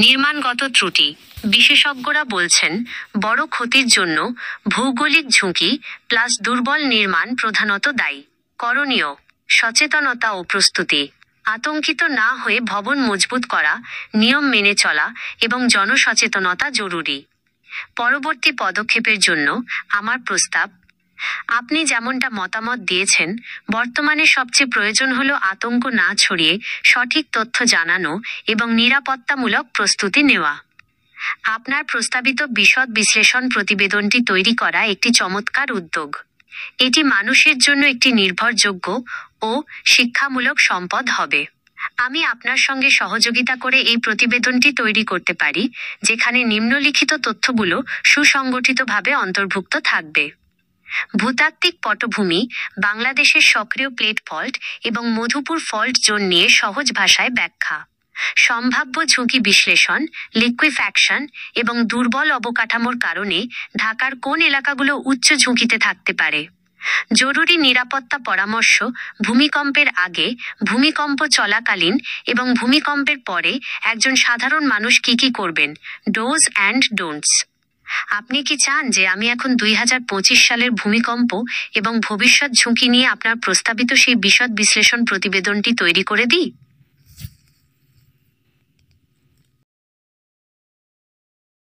নির্মাণগত ত্রুটি। বিশেষজ্ঞরা বলছেন বড় ক্ষতির জন্য ভৌগোলিক ঝুঁকি প্লাস দুর্বল নির্মাণ প্রধানত দায়ী। করণীয়: সচেতনতা ও প্রস্তুতি। আতঙ্কিত না হয়ে ভবন মজবুত করা, নিয়ম মেনে চলা এবং জনসচেতনতা জরুরি। পরবর্তী পদক্ষেপের জন্য আমার প্রস্তাব: আপনি যেমনটা মতামত দিয়েছেন, বর্তমানে সবচেয়ে প্রয়োজন হলো আতঙ্ক না ছড়িয়ে সঠিক তথ্য জানানো এবং নিরাপত্তামূলক প্রস্তুতি নেওয়া। আপনার প্রস্তাবিত বিশদ বিশ্লেষণ প্রতিবেদনটি তৈরি করা একটি চমৎকার উদ্যোগ। এটি মানুষের জন্য একটি নির্ভরযোগ্য ও শিক্ষামূলক সম্পদ হবে। আমি আপনার সঙ্গে সহযোগিতা করে এই প্রতিবেদনটি তৈরি করতে পারি, যেখানে নিম্নলিখিত তথ্যগুলো সুসংগঠিতভাবে অন্তর্ভুক্ত থাকবে: ভূতাত্ত্বিক পটভূমি, বাংলাদেশের সক্রিয় প্লেট ফল্ট এবং মধুপুর ফল্ট জোন নিয়ে সহজ ভাষায় ব্যাখ্যা, সম্ভাব্য ঝুঁকি বিশ্লেষণ, লিকুইফ্যাকশন এবং দুর্বল অবকাঠামোর কারণে ঢাকার কোন এলাকাগুলো উচ্চ ঝুঁকিতে থাকতে পারে, জরুরি নিরাপত্তা পরামর্শ, ভূমিকম্পের আগে, ভূমিকম্প চলাকালীন এবং ভূমিকম্পের পরে একজন সাধারণ মানুষ কি করবেন, ডোজ অ্যান্ড ডোন্টস। আপনি কি চান যে আমি এখন 2025 সালের ভূমিকম্প এবং ভবিষ্যৎ ঝুঁকি নিয়ে আপনার প্রস্তাবিত সেই বিশদ বিশ্লেষণ প্রতিবেদনটি তৈরি করে দিই?